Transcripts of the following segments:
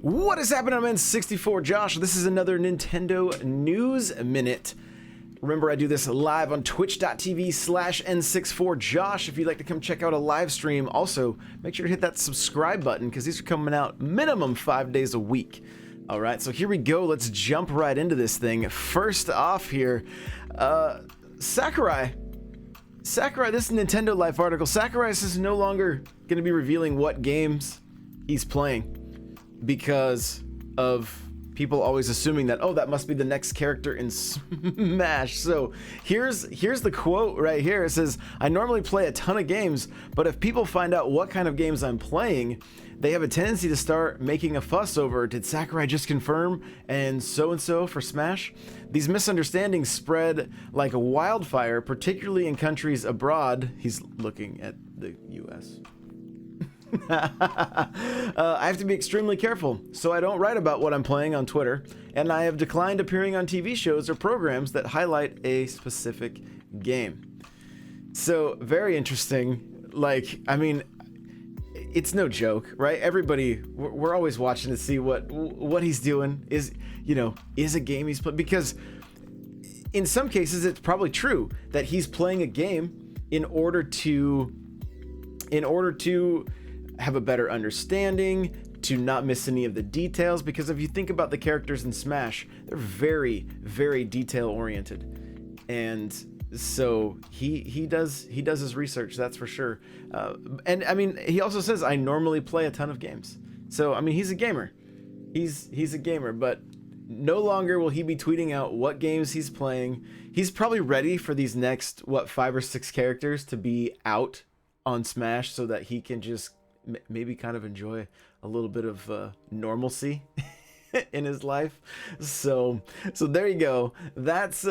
What is happening? I'm N64 Josh. This is another Nintendo News Minute. Remember, I do this live on twitch.tv/N64Josh if you'd like to come check out a live stream. Also, make sure to hit that subscribe button because these are coming out minimum 5 days a week. All right, so here we go. Let's jump right into this thing. First off here, Sakurai. This is a Nintendo Life article. Sakurai is no longer going to be revealing what games he's playing because of people always assuming that, oh, that must be the next character in Smash. So here's the quote right here. It says, I normally play a ton of games, but if people find out what kind of games I'm playing, they have a tendency to start making a fuss over, did Sakurai just confirm and so for Smash? These misunderstandings spread like a wildfire, particularly in countries abroad. He's looking at the US. I have to be extremely careful, so I don't write about what I'm playing on Twitter, and I have declined appearing on TV shows or programs that highlight a specific game. So, very interesting. Like, I mean, it's no joke, right? Everybody, we're always watching to see what he's doing. Is a game he's playing, because in some cases it's probably true that he's playing a game in order to have a better understanding, to not miss any of the details, because if you think about the characters in Smash, they're very, very detail oriented, and so he does his research, that's for sure. And I mean, he also says, I normally play a ton of games. So I mean, he's a gamer. He's a gamer, but no longer will he be tweeting out what games he's playing. He's probably ready for these next 5 or 6 characters to be out on Smash so that he can just maybe kind of enjoy a little bit of normalcy in his life. So there you go. That's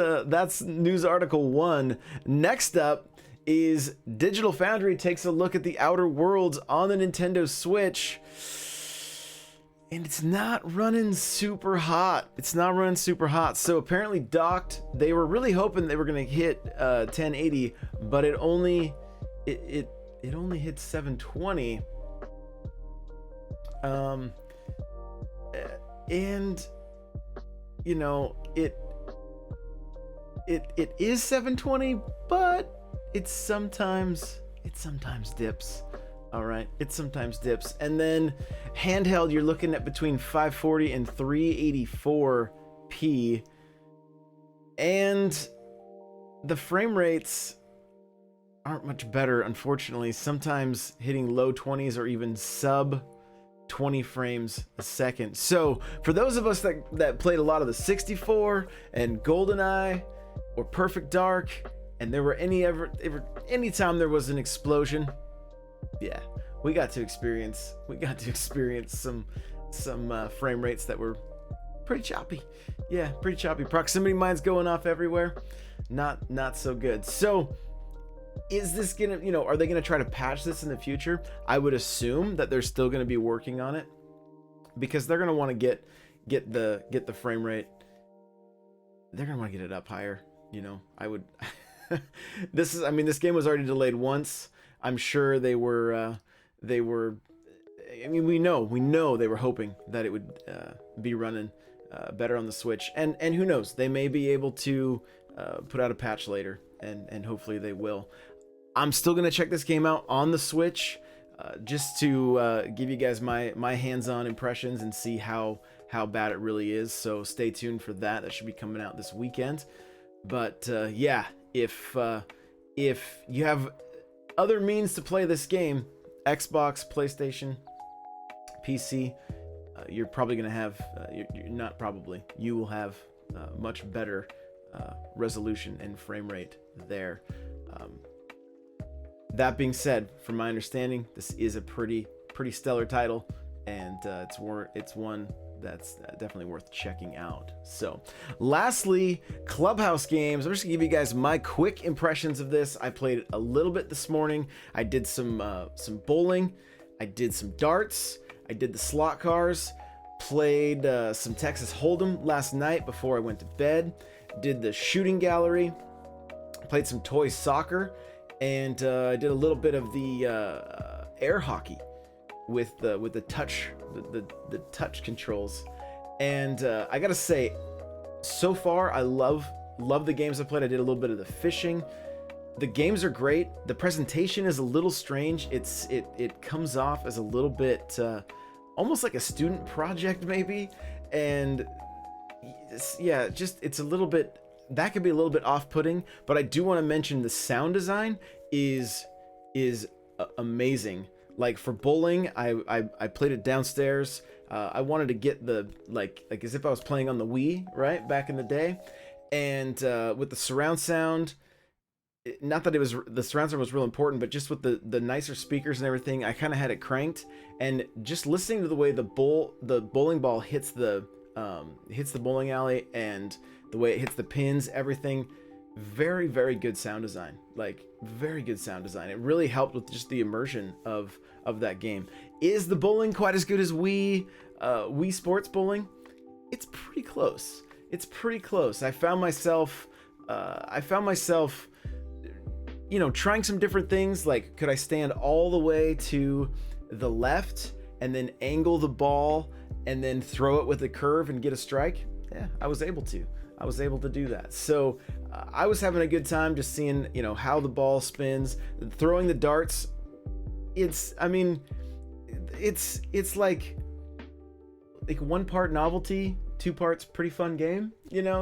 news article 1. Next up is Digital Foundry takes a look at the Outer Worlds on the Nintendo Switch, and it's not running super hot. So apparently docked. They were really hoping they were going to hit 1080, but it only hit 720. And you know, it is 720, but it sometimes dips. All right, it sometimes dips. And then handheld, you're looking at between 540 and 384p, and the frame rates aren't much better, unfortunately. Sometimes hitting low 20s or even sub 20 frames a second. So for those of us that played a lot of the 64 and GoldenEye or Perfect Dark, and there were anytime there was an explosion, yeah, we got to experience some frame rates that were pretty choppy. Yeah, pretty choppy. Proximity mines going off everywhere. Not so good. So is this gonna, are they gonna try to patch this in the future? I would assume that they're still gonna be working on it, because they're gonna want to get the frame rate. They're gonna want to get it up higher. I would. This game was already delayed once. I'm sure they were. I mean, we know they were hoping that it would be running better on the Switch, and who knows? They may be able to put out a patch later, and hopefully they will. I'm still gonna check this game out on the Switch, just to give you guys my hands-on impressions and see how bad it really is. So stay tuned for that. That should be coming out this weekend. But yeah, if you have other means to play this game, Xbox, PlayStation, PC, you're probably gonna have you will have much better resolution and frame rate there. That being said, from my understanding, this is a pretty stellar title, and it's one that's definitely worth checking out. So lastly, Clubhouse Games. I'm just gonna give you guys my quick impressions of this. I played a little bit this morning. I did some bowling, I did some darts, I did the slot cars, played some Texas Hold'em last night before I went to bed, did the shooting gallery, played some toy soccer, and I did a little bit of the air hockey with the touch the touch controls. And I gotta say, so far I love the games I played. I did a little bit of the fishing. The games are great. The presentation is a little strange. It comes off as a little bit almost like a student project maybe, and yeah, it's a little bit, that could be a little bit off-putting. But I do want to mention the sound design is amazing. Like for bowling, I played it downstairs. I wanted to get the like as if I was playing on the Wii, right, back in the day, and with the surround sound. Not that the surround sound was real important, but just with the nicer speakers and everything, I kind of had it cranked, and just listening to the way the bowling ball hits the bowling alley, and the way it hits the pins, everything, very, very good sound design. Like, very good sound design. It really helped with just the immersion of that game. Is the bowling quite as good as Wii Sports Bowling? It's pretty close. It's pretty close. I found myself trying some different things. Like, could I stand all the way to the left and then angle the ball and then throw it with a curve and get a strike? Yeah, I was able to do that. So I was having a good time just seeing, how the ball spins, throwing the darts. It's like 1 part novelty, 2 parts pretty fun game,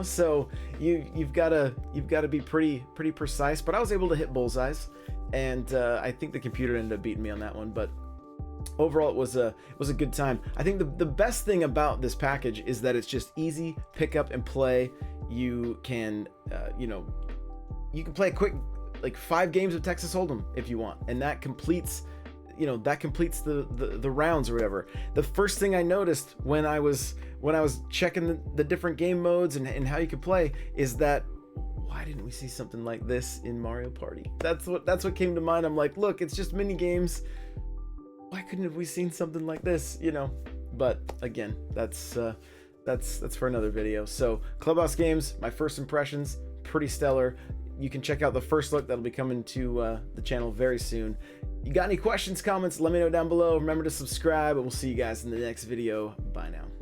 so you've got to be pretty precise. But I was able to hit bullseyes, and I think the computer ended up beating me on that one. But overall, it was a good time. I think the best thing about this package is that it's just easy pick up and play. You can you can play a quick 5 games of Texas Hold'em if you want, and that completes the rounds or whatever. The first thing I noticed when I was checking the different game modes and how you could play is that, why didn't we see something like this in Mario Party? That's what came to mind. I'm like, look, it's just mini games. Why couldn't have we seen something like this? But again, that's for another video. So Clubhouse Games, my first impressions, pretty stellar. You can check out the first look that'll be coming to the channel very soon. You got any questions, comments, let me know down below. Remember to subscribe, and we'll see you guys in the next video. Bye now.